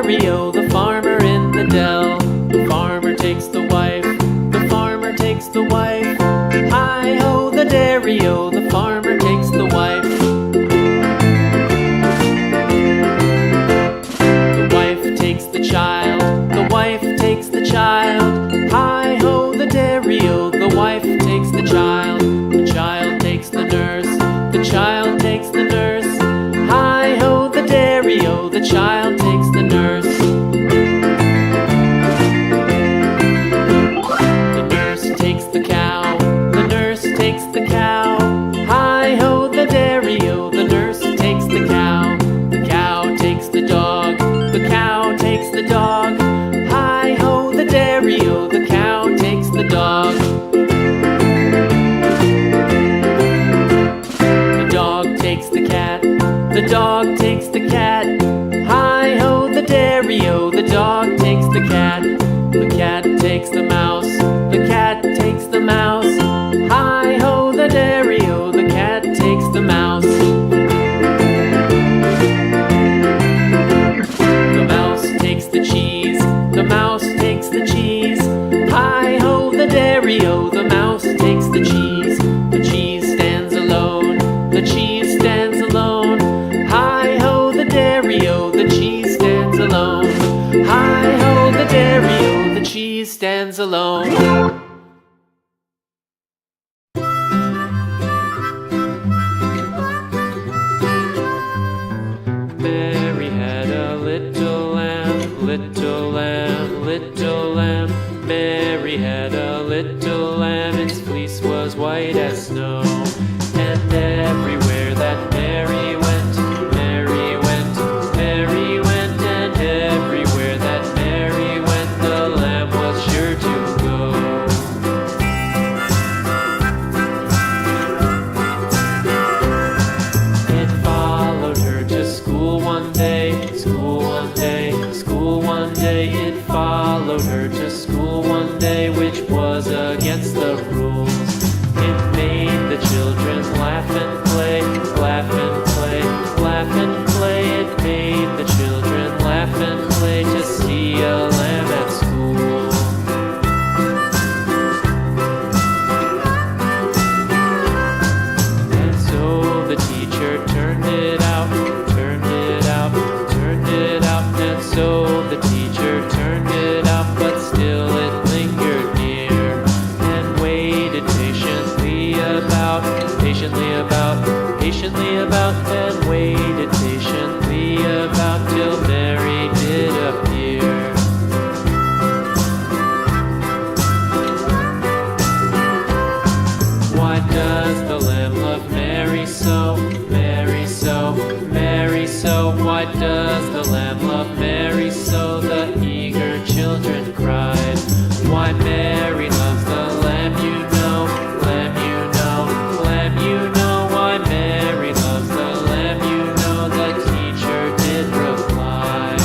dairy-o, the farmer in the dell. The farmer takes the wife, the farmer takes the wife. Hi-ho, the dairy-o, the farmer takes the wife. The wife takes the child, the wife takes the child. Hi-ho, the dairy-o, the wife takes the child. The child takes the nurse, the child takes the nurse. Hi-ho, the dairy-o, the child takes the nurse. The nurse takes the cow, the nurse takes the cow. Hi-ho, the dairy-o, the nurse takes the cow. The cow takes the dog, the cow takes the dog. Hi-ho, the dairy-o, the cow takes the dog. The dog takes the cat, the dog takes the cat. Hi-ho, the dairy-o, the dog takes the cat. The cat takes the mouse, the cat takes the mouse. Hi-ho, the dairy-o, the cat takes the mouse. The mouse takes the cheese, the mouse takes the cheese. Hi-ho, the dairy-o, the mouse takes the cheese. The cheese stands alone, the cheese stands alone. Hi-ho, the dairy-o, the cheese stands alone. Hi-ho, the dairy-o, the cheese stands alone. Mary had a little lamb, little lamb, little lamb. Mary had a little lamb, its fleece was white as snow. And everywhere that Mary went, Mary went, Mary went. And everywhere that Mary went, the lamb was sure to go. It followed her to school one day, school one day, school one day. It followed her to school one day, which was against the rules. It made the children laugh and play, laugh and play, laugh and play. It made the children laugh and play to see a lamb at school. And so the teacher turned it out, turned it out, turned it out. And so the teacher turned it out, but still it lingered near and waited patiently about, patiently about, patiently about, and waited patiently about till Mary did appear. Why does the lamb love Mary so, Mary so, Mary so? Why does the lamb love Mary so? The eager children cried. Why Mary loves the lamb, you know, lamb, you know, lamb, you know. Why Mary loves the lamb, you know, the teacher did reply.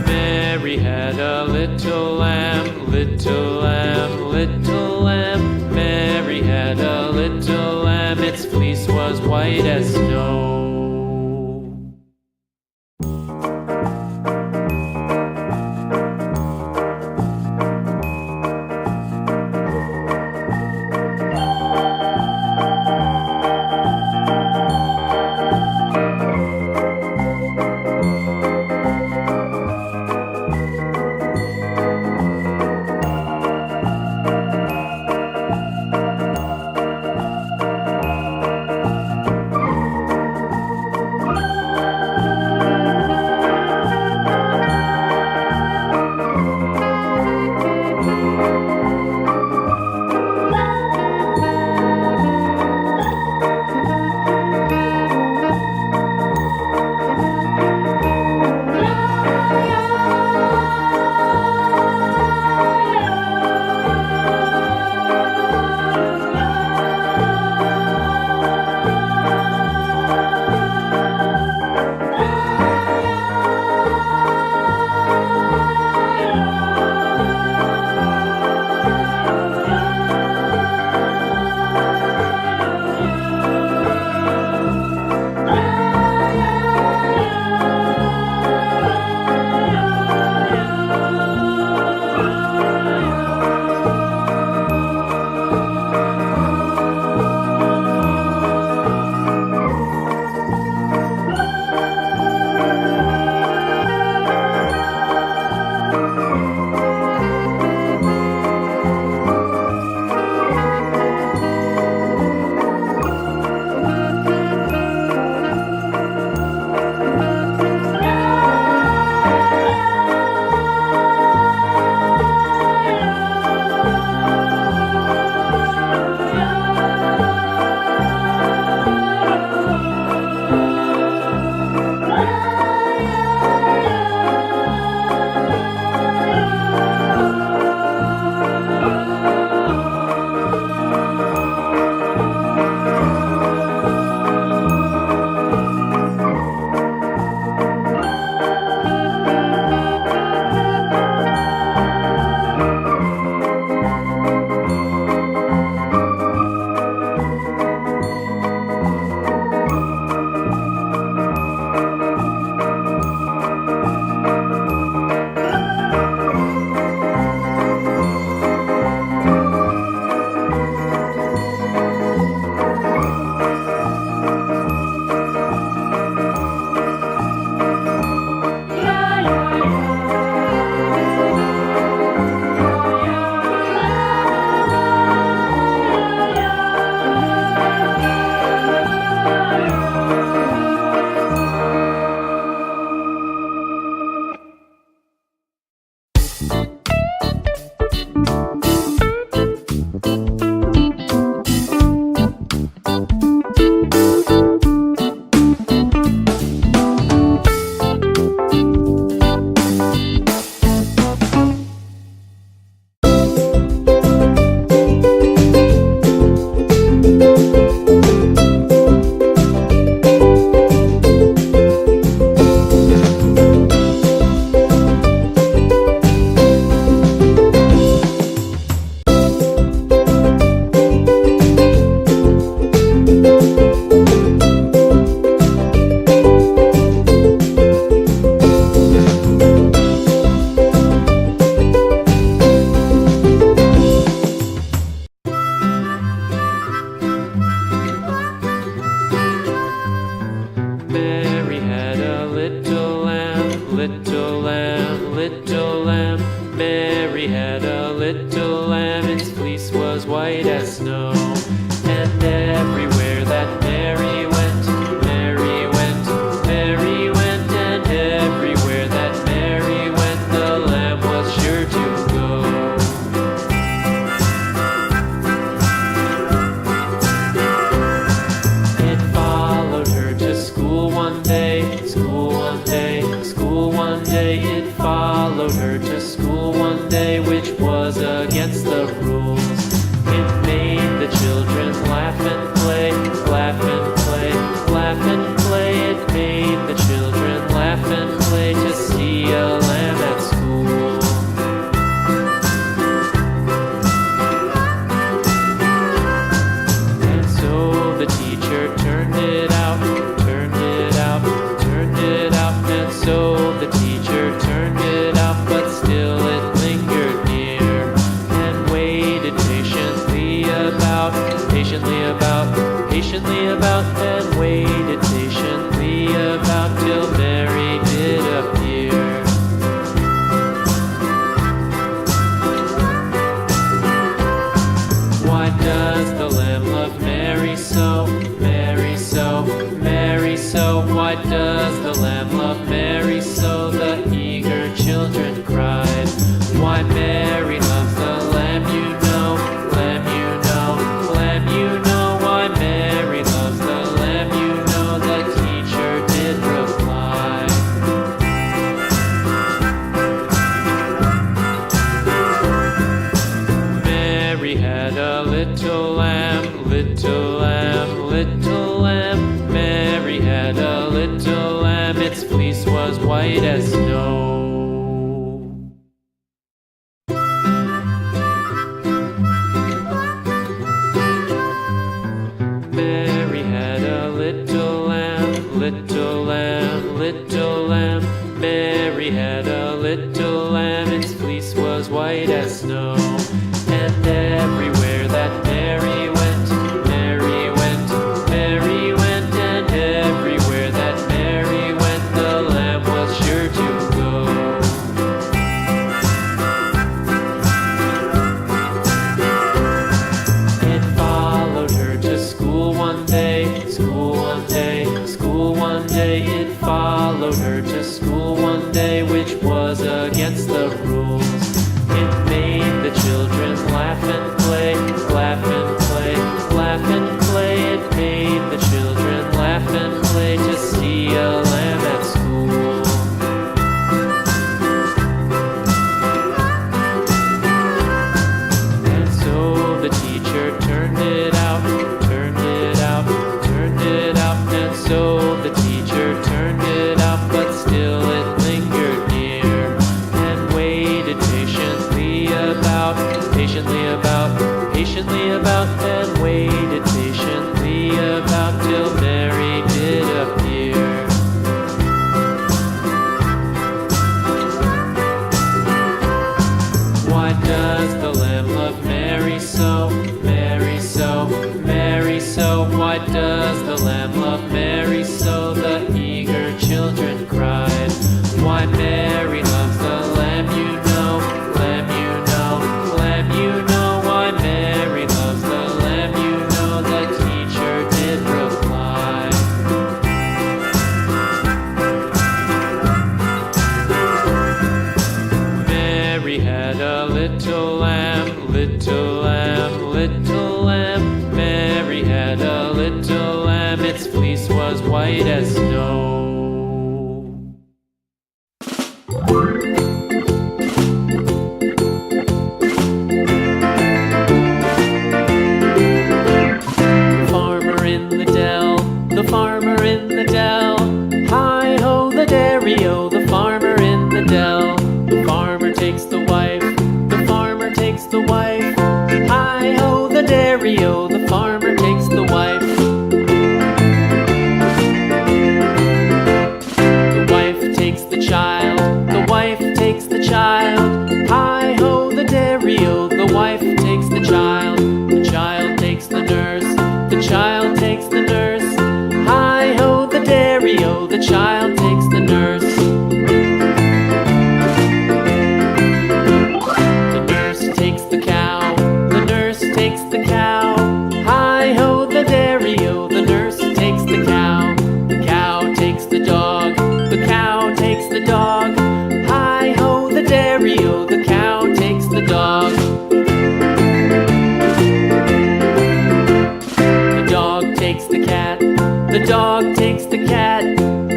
Mary had a little lamb, little lamb, little lamb. Mary had a little lamb, its fleece was white as snow. Mary had a little lamb, little lamb, little lamb. Mary had a little lamb, its fleece was white as snow. And everywhere that Mary went, Mary went, Mary went. And everywhere that Mary went, the lamb was sure to go. It followed her to school one day, school one day, school one day. It followed her to school one day, which was against the rules. It made the children laugh and play, laugh and play, laugh and play. It made the children laugh and play to see a lamb at school. And so the teacher turned it out, turned it out, turned it out. And so the teacher turned it out, but still it lingered near and waited patiently about, patiently about, patiently about, and waited patiently about till Mary did appear. Why does the lamb love Mary so, Mary so, Mary so? Why does the lamb love Mary so? The eager children cried. Why Mary loves the lamb, you know, lamb, you know, lamb, you know. Why Mary loves the lamb, you know, the teacher did reply. Mary had a little lamb, little lamb, little lamb. Mary had a little lamb, its fleece was white as snow. Mary had a little lamb, little lamb, little lamb. Mary had a little lamb, its fleece was white as snow. And everywhere that Mary went, Mary went, Mary went. And everywhere that Mary went, the lamb was sure to go. its fleece was white as snow. The farmer in the dell, hi-ho the dairy-o, the farmer in the dell. The farmer takes the wife, the farmer takes the wife, hi-ho the dairy-o, the farmer takes the wife. The wife takes the child, the wife takes the child, hi-ho the dairy-o, the wife takes the child. The child takes the nurse, the child takes the nurse, hi-ho the dairy-o, the child takes the nurse. The nurse takes the cow, the nurse takes the cow, hi-ho the dairy-o, the nurse takes the cow. The cow takes the dog, the cow takes the dog, hi-ho the dairy-o, the cow takes the dog. The dog takes the cat, the dog takes the cat,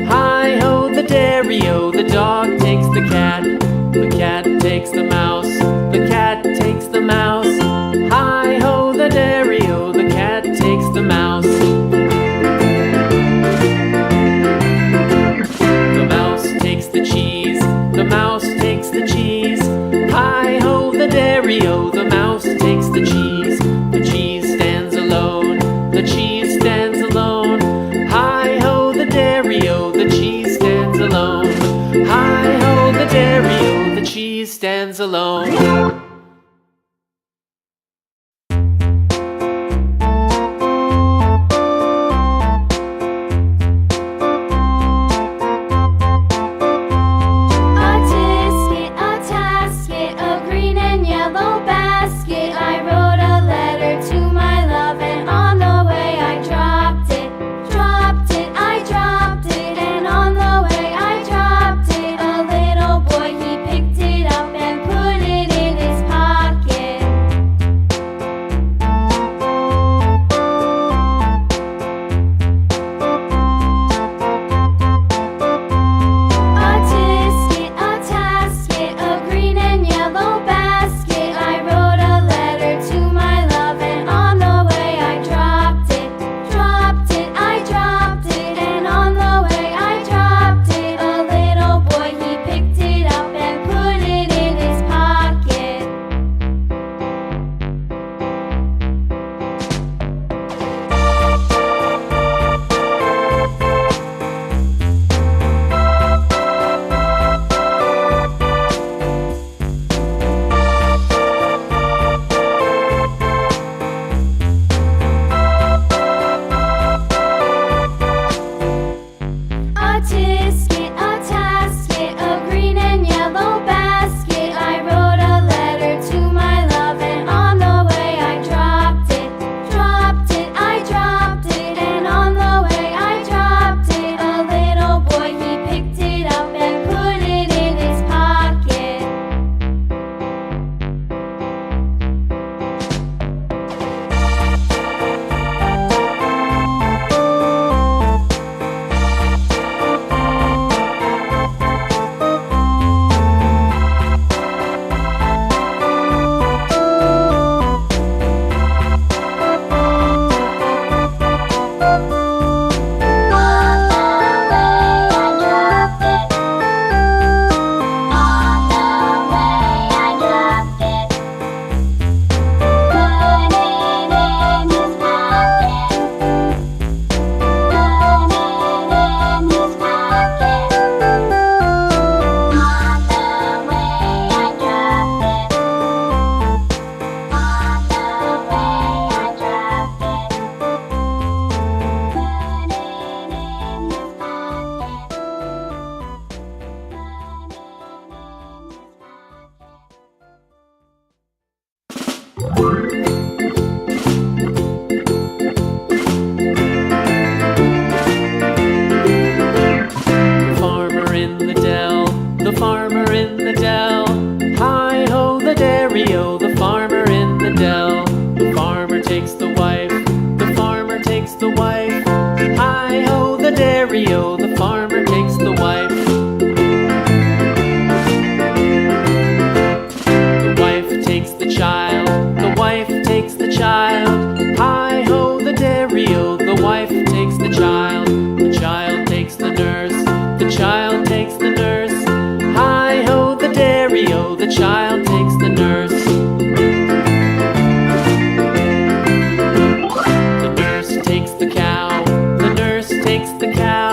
hi-ho the dairy-o, the dog takes the cat. The cat takes the mouse, the cat takes the mouse, hi-ho the dairy-o, the cat takes the mouse. The mouse takes the cheese, the mouse takes the cheese, hi-ho the dairy-o, the mouse takes the cheese. The cheese stands alone, the cheese stands alone, hi-ho the dairy-o, the cheese stands alone, hi-ho the dairy-o, the cheese stands alone. In his dairy-o, the farmer takes the wife. The wife takes the child, the wife takes the child. Hi-ho, the dairy-o, the wife takes the child. The child takes the nurse, the child takes the nurse. Hi-ho, the dairy-o, the child takes the nurse. The nurse takes the cow, the nurse takes the cow.